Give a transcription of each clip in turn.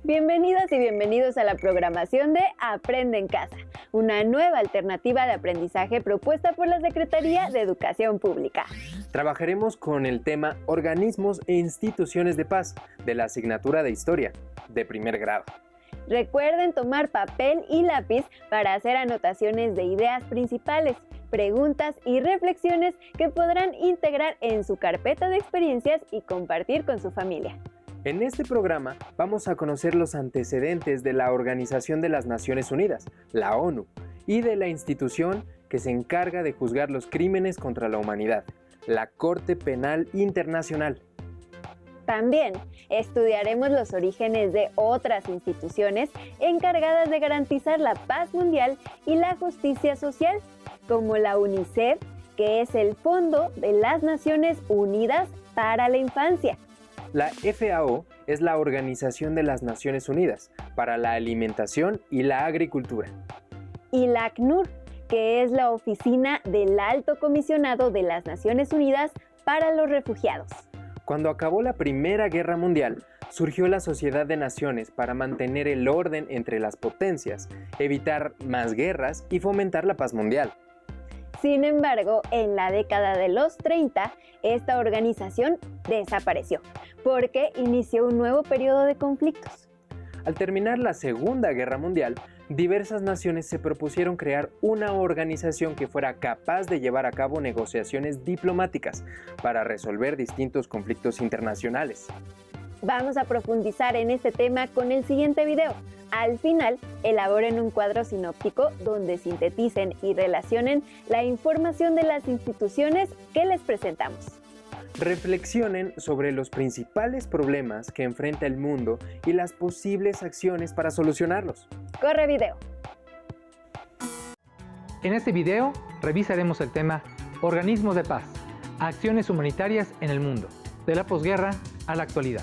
Bienvenidas y bienvenidos a la programación de Aprende en Casa, una nueva alternativa de aprendizaje propuesta por la Secretaría de Educación Pública. Trabajaremos con el tema Organismos e Instituciones de Paz de la asignatura de Historia, de primer grado. Recuerden tomar papel y lápiz para hacer anotaciones de ideas principales, preguntas y reflexiones que podrán integrar en su carpeta de experiencias y compartir con su familia. En este programa vamos a conocer los antecedentes de la Organización de las Naciones Unidas, la ONU, y de la institución que se encarga de juzgar los crímenes contra la humanidad, la Corte Penal Internacional. También estudiaremos los orígenes de otras instituciones encargadas de garantizar la paz mundial y la justicia social, como la UNICEF, que es el Fondo de las Naciones Unidas para la Infancia. La FAO es la Organización de las Naciones Unidas para la Alimentación y la Agricultura. Y la ACNUR, que es la Oficina del Alto Comisionado de las Naciones Unidas para los Refugiados. Cuando acabó la Primera Guerra Mundial, surgió la Sociedad de Naciones para mantener el orden entre las potencias, evitar más guerras y fomentar la paz mundial. Sin embargo, en la década de los 30, esta organización desapareció, porque inició un nuevo periodo de conflictos. Al terminar la Segunda Guerra Mundial, diversas naciones se propusieron crear una organización que fuera capaz de llevar a cabo negociaciones diplomáticas para resolver distintos conflictos internacionales. Vamos a profundizar en este tema con el siguiente video. Al final, elaboren un cuadro sinóptico donde sinteticen y relacionen la información de las instituciones que les presentamos. Reflexionen sobre los principales problemas que enfrenta el mundo y las posibles acciones para solucionarlos. ¡Corre video! En este video revisaremos el tema Organismos de Paz, acciones humanitarias en el mundo, de la posguerra a la actualidad.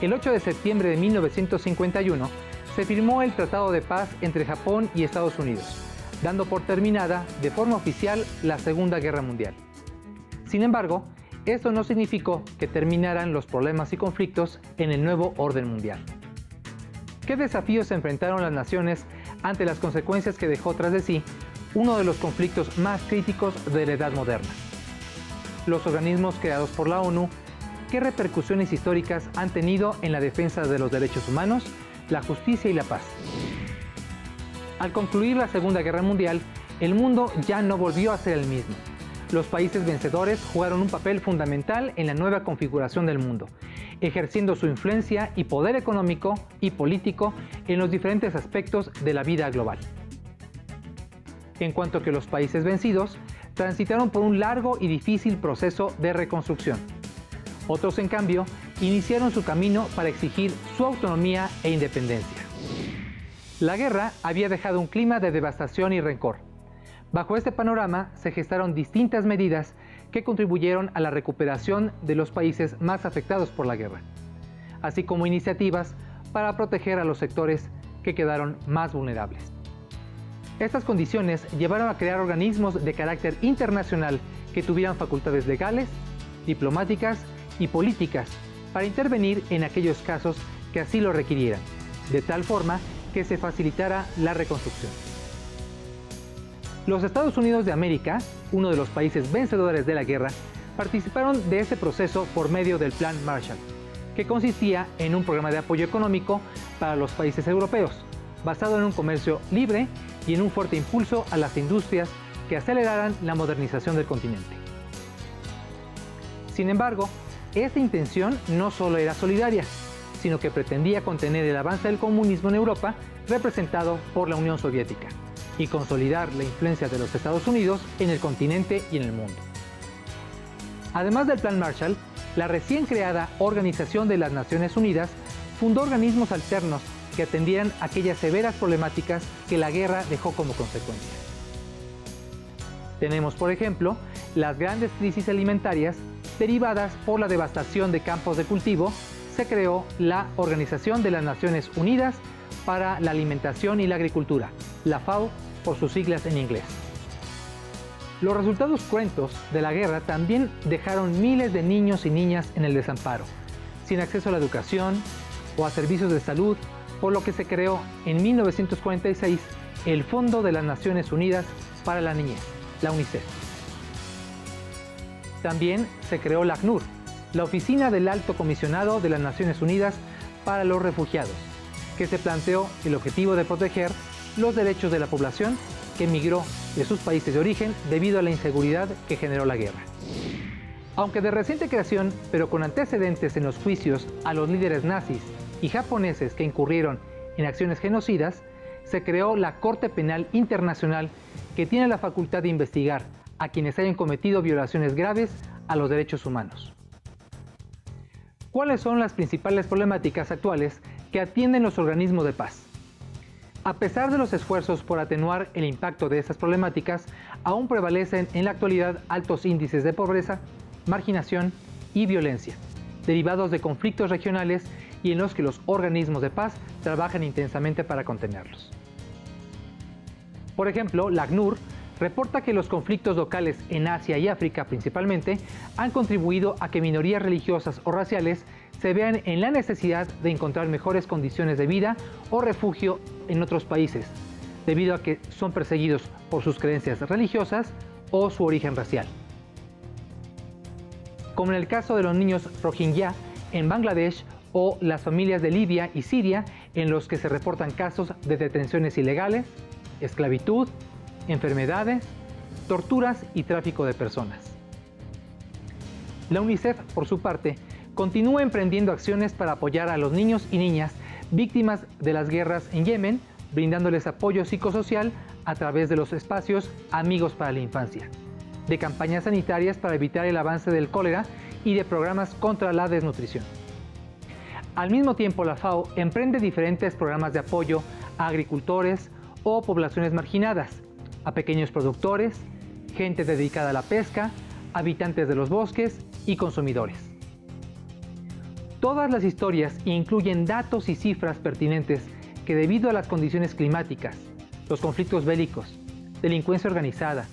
El 8 de septiembre de 1951 se firmó el Tratado de Paz entre Japón y Estados Unidos, dando por terminada de forma oficial la Segunda Guerra Mundial. Sin embargo, esto no significó que terminaran los problemas y conflictos en el nuevo orden mundial. ¿Qué desafíos enfrentaron las naciones ante las consecuencias que dejó tras de sí uno de los conflictos más críticos de la Edad Moderna? Los organismos creados por la ONU, ¿qué repercusiones históricas han tenido en la defensa de los derechos humanos, la justicia y la paz? Al concluir la Segunda Guerra Mundial, el mundo ya no volvió a ser el mismo. Los países vencedores jugaron un papel fundamental en la nueva configuración del mundo, ejerciendo su influencia y poder económico y político en los diferentes aspectos de la vida global. En cuanto que los países vencidos transitaron por un largo y difícil proceso de reconstrucción. Otros, en cambio, iniciaron su camino para exigir su autonomía e independencia. La guerra había dejado un clima de devastación y rencor. Bajo este panorama se gestaron distintas medidas que contribuyeron a la recuperación de los países más afectados por la guerra, así como iniciativas para proteger a los sectores que quedaron más vulnerables. Estas condiciones llevaron a crear organismos de carácter internacional que tuvieran facultades legales, diplomáticas y políticas para intervenir en aquellos casos que así lo requirieran, de tal forma que se facilitara la reconstrucción. Los Estados Unidos de América, uno de los países vencedores de la guerra, participaron de este proceso por medio del Plan Marshall, que consistía en un programa de apoyo económico para los países europeos, basado en un comercio libre y en un fuerte impulso a las industrias que aceleraran la modernización del continente. Sin embargo, esta intención no solo era solidaria, sino que pretendía contener el avance del comunismo en Europa, representado por la Unión Soviética, y consolidar la influencia de los Estados Unidos en el continente y en el mundo. Además del Plan Marshall, la recién creada Organización de las Naciones Unidas fundó organismos alternos que atendieran aquellas severas problemáticas que la guerra dejó como consecuencia. Tenemos, por ejemplo, las grandes crisis alimentarias derivadas por la devastación de campos de cultivo. Se creó la Organización de las Naciones Unidas para la Alimentación y la Agricultura, la FAO por sus siglas en inglés. Los resultados cruentos de la guerra también dejaron miles de niños y niñas en el desamparo, sin acceso a la educación, o a servicios de salud, por lo que se creó en 1946 el Fondo de las Naciones Unidas para la Niñez, la UNICEF. También se creó la ACNUR, la Oficina del Alto Comisionado de las Naciones Unidas para los Refugiados, que se planteó el objetivo de proteger los derechos de la población que emigró de sus países de origen debido a la inseguridad que generó la guerra. Aunque de reciente creación, pero con antecedentes en los juicios a los líderes nazis y japoneses que incurrieron en acciones genocidas, se creó la Corte Penal Internacional, que tiene la facultad de investigar a quienes hayan cometido violaciones graves a los derechos humanos. ¿Cuáles son las principales problemáticas actuales que atienden los organismos de paz? A pesar de los esfuerzos por atenuar el impacto de estas problemáticas, aún prevalecen en la actualidad altos índices de pobreza, marginación y violencia, derivados de conflictos regionales y en los que los organismos de paz trabajan intensamente para contenerlos. Por ejemplo, la ACNUR reporta que los conflictos locales en Asia y África principalmente han contribuido a que minorías religiosas o raciales se vean en la necesidad de encontrar mejores condiciones de vida o refugio en otros países, debido a que son perseguidos por sus creencias religiosas o su origen racial. Como en el caso de los niños Rohingya en Bangladesh o las familias de Libia y Siria, en los que se reportan casos de detenciones ilegales, esclavitud, enfermedades, torturas y tráfico de personas. La UNICEF, por su parte, continúa emprendiendo acciones para apoyar a los niños y niñas víctimas de las guerras en Yemen, brindándoles apoyo psicosocial a través de los espacios Amigos para la Infancia, de campañas sanitarias para evitar el avance del cólera y de programas contra la desnutrición. Al mismo tiempo, la FAO emprende diferentes programas de apoyo a agricultores o poblaciones marginadas, a pequeños productores, gente dedicada a la pesca, habitantes de los bosques y consumidores. Todas las historias incluyen datos y cifras pertinentes que, debido a las condiciones climáticas, los conflictos bélicos, delincuencia organizada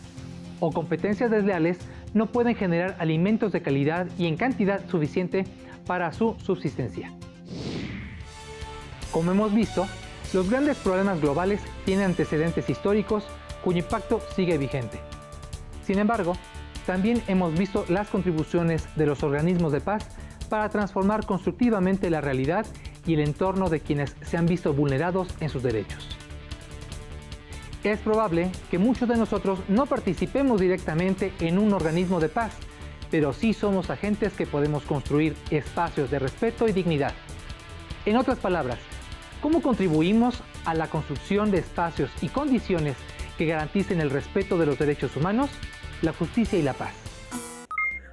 o competencias desleales, no pueden generar alimentos de calidad y en cantidad suficiente para su subsistencia. Como hemos visto, los grandes problemas globales tienen antecedentes históricos cuyo impacto sigue vigente. Sin embargo, también hemos visto las contribuciones de los organismos de paz para transformar constructivamente la realidad y el entorno de quienes se han visto vulnerados en sus derechos. Es probable que muchos de nosotros no participemos directamente en un organismo de paz, pero sí somos agentes que podemos construir espacios de respeto y dignidad. En otras palabras, ¿cómo contribuimos a la construcción de espacios y condiciones que garanticen el respeto de los derechos humanos, la justicia y la paz?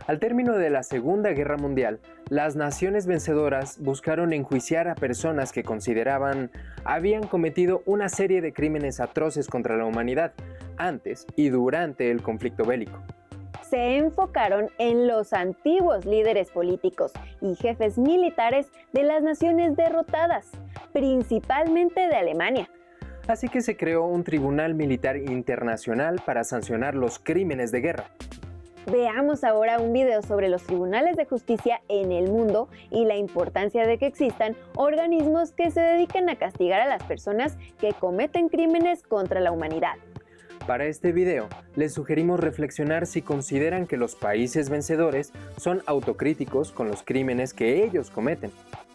Al término de la Segunda Guerra Mundial, las naciones vencedoras buscaron enjuiciar a personas que consideraban habían cometido una serie de crímenes atroces contra la humanidad antes y durante el conflicto bélico. Se enfocaron en los antiguos líderes políticos y jefes militares de las naciones derrotadas, principalmente de Alemania. Así que se creó un tribunal militar internacional para sancionar los crímenes de guerra. Veamos ahora un video sobre los tribunales de justicia en el mundo y la importancia de que existan organismos que se dediquen a castigar a las personas que cometen crímenes contra la humanidad. Para este video, les sugerimos reflexionar si consideran que los países vencedores son autocríticos con los crímenes que ellos cometen.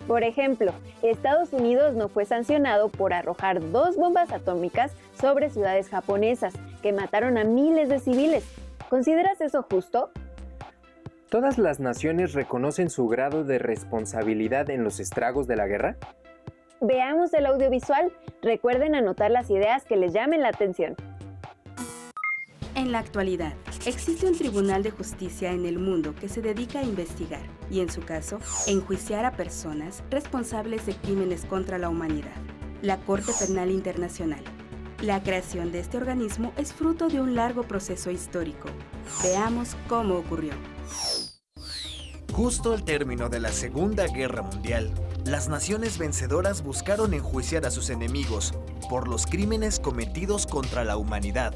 Por ejemplo, Estados Unidos no fue sancionado por arrojar 2 bombas atómicas sobre ciudades japonesas que mataron a miles de civiles. ¿Consideras eso justo? ¿Todas las naciones reconocen su grado de responsabilidad en los estragos de la guerra? Veamos el audiovisual. Recuerden anotar las ideas que les llamen la atención. En la actualidad, existe un tribunal de justicia en el mundo que se dedica a investigar y, en su caso, enjuiciar a personas responsables de crímenes contra la humanidad, la Corte Penal Internacional. La creación de este organismo es fruto de un largo proceso histórico. Veamos cómo ocurrió. Justo al término de la Segunda Guerra Mundial, las naciones vencedoras buscaron enjuiciar a sus enemigos por los crímenes cometidos contra la humanidad.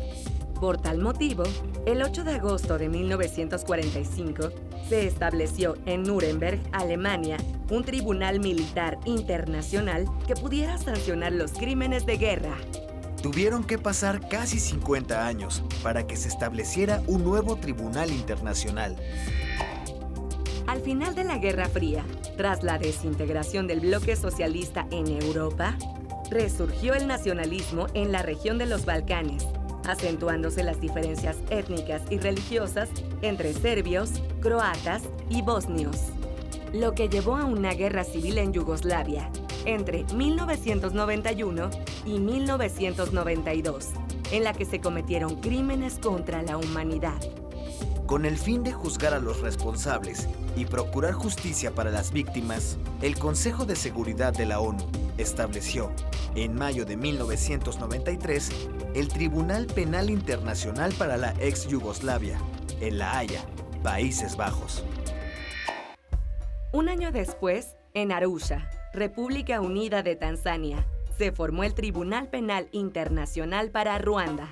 Por tal motivo, el 8 de agosto de 1945 se estableció en Nuremberg, Alemania, un tribunal militar internacional que pudiera sancionar los crímenes de guerra. Tuvieron que pasar casi 50 años para que se estableciera un nuevo tribunal internacional. Al final de la Guerra Fría, tras la desintegración del bloque socialista en Europa, resurgió el nacionalismo en la región de los Balcanes, acentuándose las diferencias étnicas y religiosas entre serbios, croatas y bosnios, lo que llevó a una guerra civil en Yugoslavia entre 1991 y 1992, en la que se cometieron crímenes contra la humanidad. Con el fin de juzgar a los responsables y procurar justicia para las víctimas, el Consejo de Seguridad de la ONU estableció, en mayo de 1993, el Tribunal Penal Internacional para la ex Yugoslavia, en La Haya, Países Bajos. Un año después, en Arusha, República Unida de Tanzania, se formó el Tribunal Penal Internacional para Ruanda.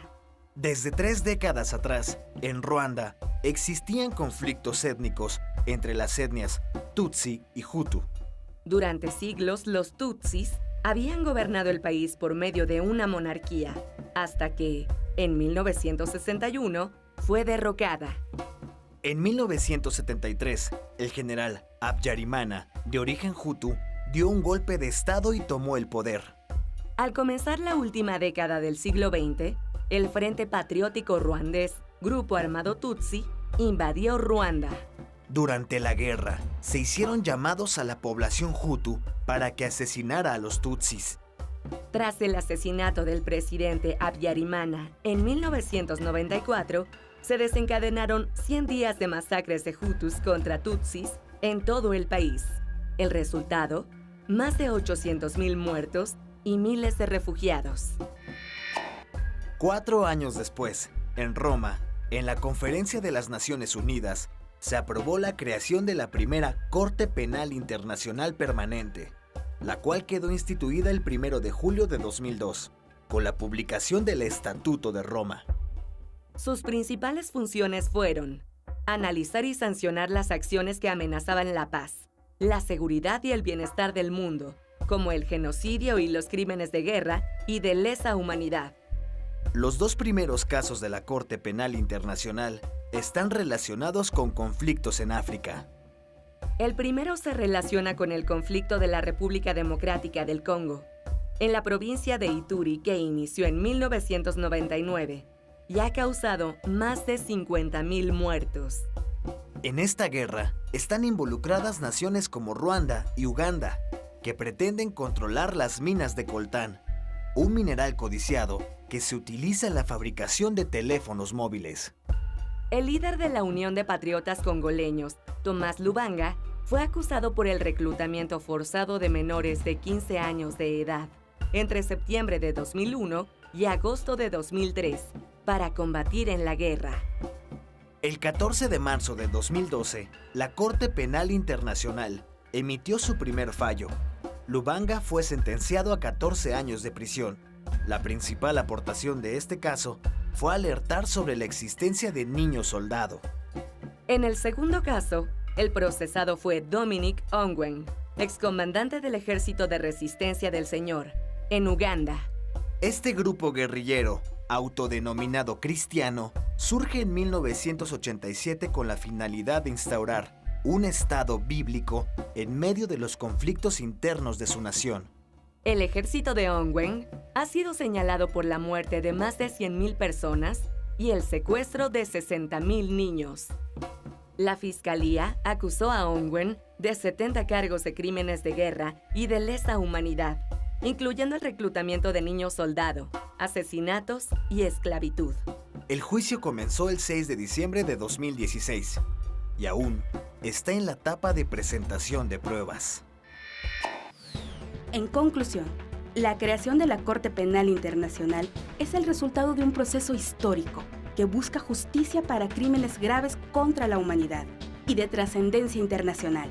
Desde 3 décadas atrás, en Ruanda, existían conflictos étnicos entre las etnias Tutsi y Hutu. Durante siglos, los Tutsis habían gobernado el país por medio de una monarquía, hasta que, en 1961, fue derrocada. En 1973, el general Habyarimana, de origen Hutu, dio un golpe de estado y tomó el poder. Al comenzar la última década del siglo XX, el Frente Patriótico Ruandés, grupo armado Tutsi, invadió Ruanda. Durante la guerra, se hicieron llamados a la población Hutu para que asesinara a los Tutsis. Tras el asesinato del presidente Habyarimana en 1994, se desencadenaron 100 días de masacres de Hutus contra Tutsis en todo el país. El resultado, más de 800,000 muertos y miles de refugiados. 4 años después, en Roma, en la Conferencia de las Naciones Unidas, se aprobó la creación de la primera Corte Penal Internacional Permanente, la cual quedó instituida el 1 de julio de 2002, con la publicación del Estatuto de Roma. Sus principales funciones fueron analizar y sancionar las acciones que amenazaban la paz, la seguridad y el bienestar del mundo, como el genocidio y los crímenes de guerra y de lesa humanidad. Los 2 primeros casos de la Corte Penal Internacional están relacionados con conflictos en África. El primero se relaciona con el conflicto de la República Democrática del Congo, en la provincia de Ituri, que inició en 1999 y ha causado más de 50,000 muertos. En esta guerra están involucradas naciones como Ruanda y Uganda, que pretenden controlar las minas de coltán, un mineral codiciado que se utiliza en la fabricación de teléfonos móviles. El líder de la Unión de Patriotas Congoleños, Tomás Lubanga, fue acusado por el reclutamiento forzado de menores de 15 años de edad entre septiembre de 2001 y agosto de 2003 para combatir en la guerra. El 14 de marzo de 2012, la Corte Penal Internacional emitió su primer fallo. Lubanga fue sentenciado a 14 años de prisión. La principal aportación de este caso fue alertar sobre la existencia de niños soldado. En el segundo caso, el procesado fue Dominic Ongwen, excomandante del Ejército de Resistencia del Señor, en Uganda. Este grupo guerrillero, autodenominado cristiano, surge en 1987 con la finalidad de instaurar un Estado bíblico en medio de los conflictos internos de su nación. El ejército de Ongwen ha sido señalado por la muerte de más de 100,000 personas y el secuestro de 60,000 niños. La fiscalía acusó a Ongwen de 70 cargos de crímenes de guerra y de lesa humanidad, incluyendo el reclutamiento de niños soldado, asesinatos y esclavitud. El juicio comenzó el 6 de diciembre de 2016 y aún está en la etapa de presentación de pruebas. En conclusión, la creación de la Corte Penal Internacional es el resultado de un proceso histórico que busca justicia para crímenes graves contra la humanidad y de trascendencia internacional.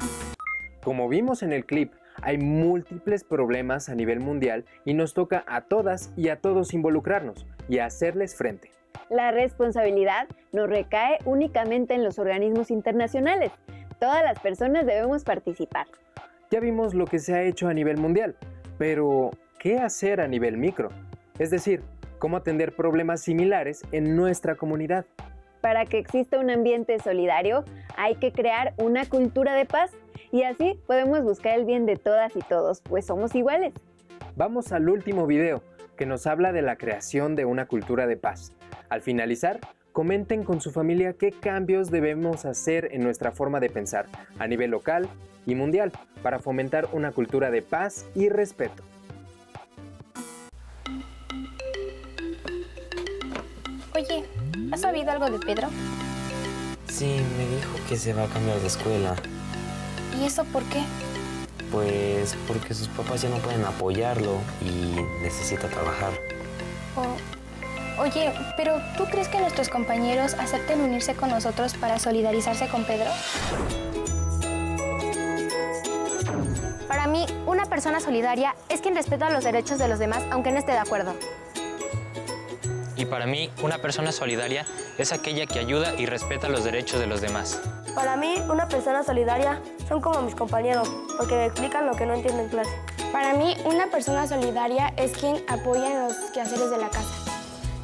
Como vimos en el clip, hay múltiples problemas a nivel mundial y nos toca a todas y a todos involucrarnos y hacerles frente. La responsabilidad no recae únicamente en los organismos internacionales. Todas las personas debemos participar. Ya vimos lo que se ha hecho a nivel mundial, pero ¿qué hacer a nivel micro? Es decir, ¿cómo atender problemas similares en nuestra comunidad? Para que exista un ambiente solidario, hay que crear una cultura de paz y así podemos buscar el bien de todas y todos, pues somos iguales. Vamos al último video, que nos habla de la creación de una cultura de paz. Al finalizar, comenten con su familia qué cambios debemos hacer en nuestra forma de pensar a nivel local y mundial para fomentar una cultura de paz y respeto. Oye, ¿has sabido algo de Pedro? Sí, me dijo que se va a cambiar de escuela. ¿Y eso por qué? Pues porque sus papás ya no pueden apoyarlo y necesita trabajar. Oye, pero ¿tú crees que nuestros compañeros acepten unirse con nosotros para solidarizarse con Pedro? Para mí, una persona solidaria es quien respeta los derechos de los demás aunque no esté de acuerdo. Y para mí, una persona solidaria es aquella que ayuda y respeta los derechos de los demás. Para mí, una persona solidaria son como mis compañeros, porque me explican lo que no entiendo en clase. Para mí, una persona solidaria es quien apoya en los quehaceres de la casa.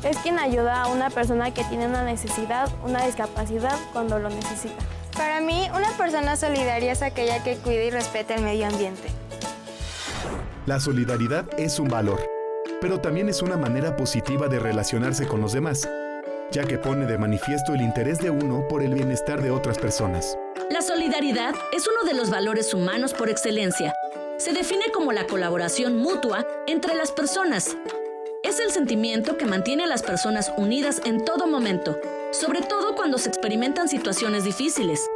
Es quien ayuda a una persona que tiene una necesidad, una discapacidad, cuando lo necesita. Para mí, una persona solidaria es aquella que cuida y respeta el medio ambiente. La solidaridad es un valor, pero también es una manera positiva de relacionarse con los demás, ya que pone de manifiesto el interés de uno por el bienestar de otras personas. La solidaridad es uno de los valores humanos por excelencia. Se define como la colaboración mutua entre las personas. Es el sentimiento que mantiene a las personas unidas en todo momento, sobre todo cuando se experimentan situaciones difíciles.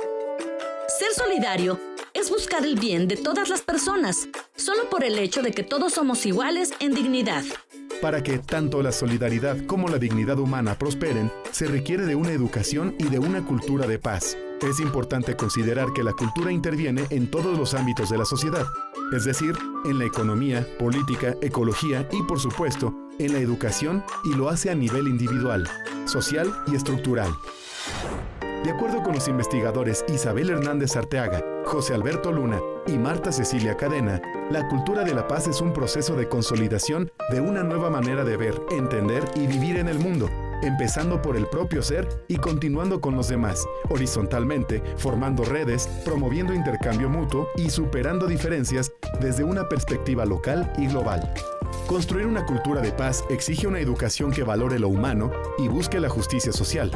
Ser solidario es buscar el bien de todas las personas, solo por el hecho de que todos somos iguales en dignidad. Para que tanto la solidaridad como la dignidad humana prosperen, se requiere de una educación y de una cultura de paz. Es importante considerar que la cultura interviene en todos los ámbitos de la sociedad, es decir, en la economía, política, ecología y, por supuesto, en la educación, y lo hace a nivel individual, social y estructural. De acuerdo con los investigadores Isabel Hernández Arteaga, José Alberto Luna y Marta Cecilia Cadena, la cultura de la paz es un proceso de consolidación de una nueva manera de ver, entender y vivir en el mundo, empezando por el propio ser y continuando con los demás, horizontalmente, formando redes, promoviendo intercambio mutuo y superando diferencias desde una perspectiva local y global. Construir una cultura de paz exige una educación que valore lo humano y busque la justicia social.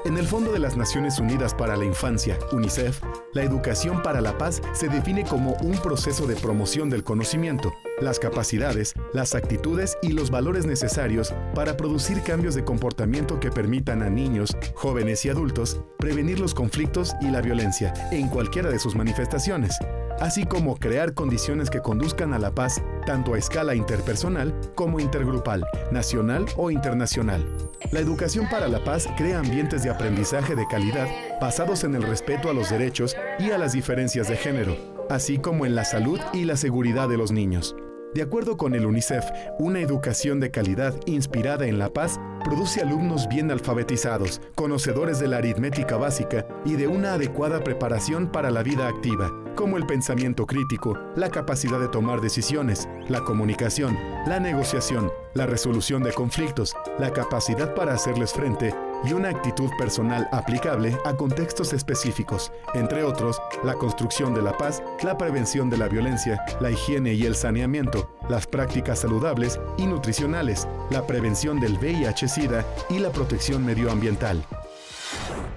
En el Fondo de las Naciones Unidas para la Infancia, UNICEF, la educación para la paz se define como un proceso de promoción del conocimiento, las capacidades, las actitudes y los valores necesarios para producir cambios de comportamiento que permitan a niños, jóvenes y adultos prevenir los conflictos y la violencia en cualquiera de sus manifestaciones, así como crear condiciones que conduzcan a la paz tanto a escala interpersonal como intergrupal, nacional o internacional. La educación para la paz crea ambientes de aprendizaje de calidad basados en el respeto a los derechos y a las diferencias de género, así como en la salud y la seguridad de los niños. De acuerdo con el UNICEF, una educación de calidad inspirada en la paz produce alumnos bien alfabetizados, conocedores de la aritmética básica y de una adecuada preparación para la vida activa, como el pensamiento crítico, la capacidad de tomar decisiones, la comunicación, la negociación, la resolución de conflictos, la capacidad para hacerles frente y una actitud personal aplicable a contextos específicos, entre otros, la construcción de la paz, la prevención de la violencia, la higiene y el saneamiento, las prácticas saludables y nutricionales, la prevención del VIH-Sida y la protección medioambiental.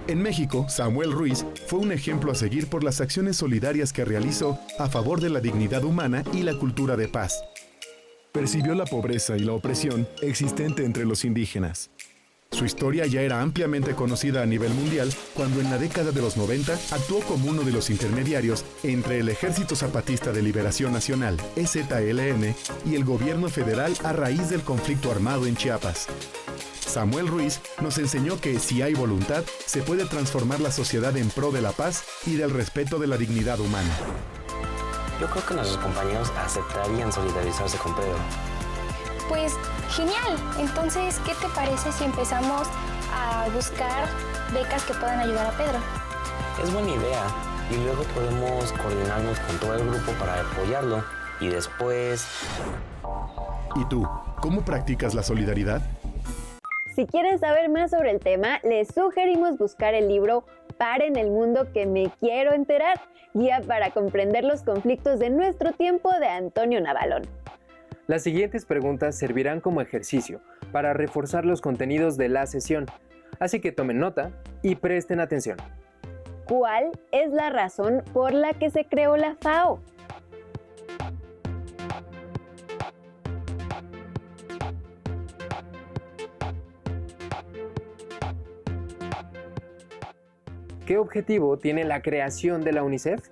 En México, Samuel Ruiz fue un ejemplo a seguir por las acciones solidarias que realizó a favor de la dignidad humana y la cultura de paz. Percibió la pobreza y la opresión existente entre los indígenas. Su historia ya era ampliamente conocida a nivel mundial cuando en la década de los 90 actuó como uno de los intermediarios entre el Ejército Zapatista de Liberación Nacional, EZLN, y el gobierno federal a raíz del conflicto armado en Chiapas. Samuel Ruiz nos enseñó que si hay voluntad, se puede transformar la sociedad en pro de la paz y del respeto de la dignidad humana. Yo creo que nuestros compañeros aceptarían solidarizarse con Pedro. Pues genial. Entonces, ¿qué te parece si empezamos a buscar becas que puedan ayudar a Pedro? Es buena idea. y luego podemos coordinarnos con todo el grupo para apoyarlo y después... ¿Y tú, cómo practicas la solidaridad? Si quieren saber más sobre el tema, les sugerimos buscar el libro Paren el mundo que me quiero enterar, guía para comprender los conflictos de nuestro tiempo de Antonio Navalón. Las siguientes preguntas servirán como ejercicio para reforzar los contenidos de la sesión, así que tomen nota y presten atención. ¿Cuál es la razón por la que se creó la FAO? ¿Qué objetivo tiene la creación de la UNICEF?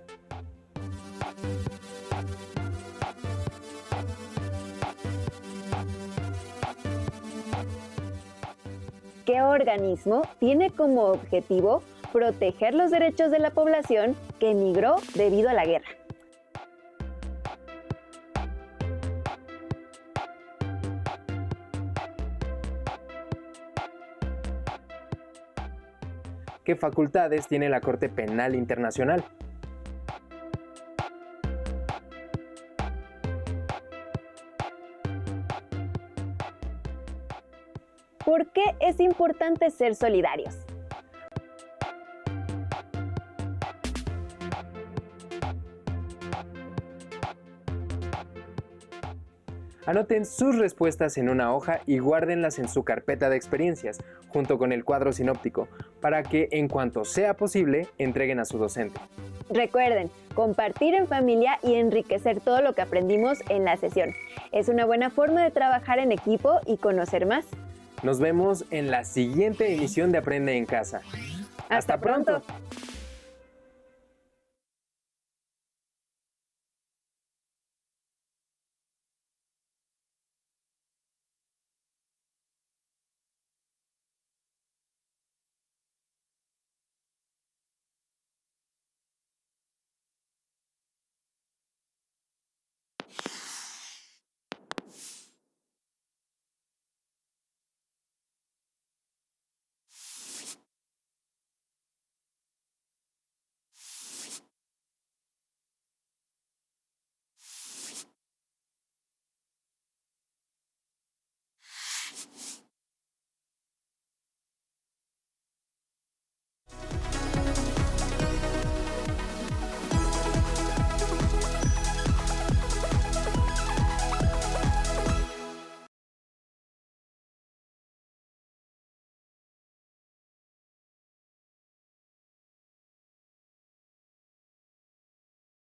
¿Qué organismo tiene como objetivo proteger los derechos de la población que emigró debido a la guerra? ¿Qué facultades tiene la Corte Penal Internacional? ¿Por qué es importante ser solidarios? Anoten sus respuestas en una hoja y guárdenlas en su carpeta de experiencias, junto con el cuadro sinóptico, para que en cuanto sea posible entreguen a su docente. Recuerden, compartir en familia y enriquecer todo lo que aprendimos en la sesión. Es una buena forma de trabajar en equipo y conocer más. Nos vemos en la siguiente emisión de Aprende en Casa. ¡Hasta pronto!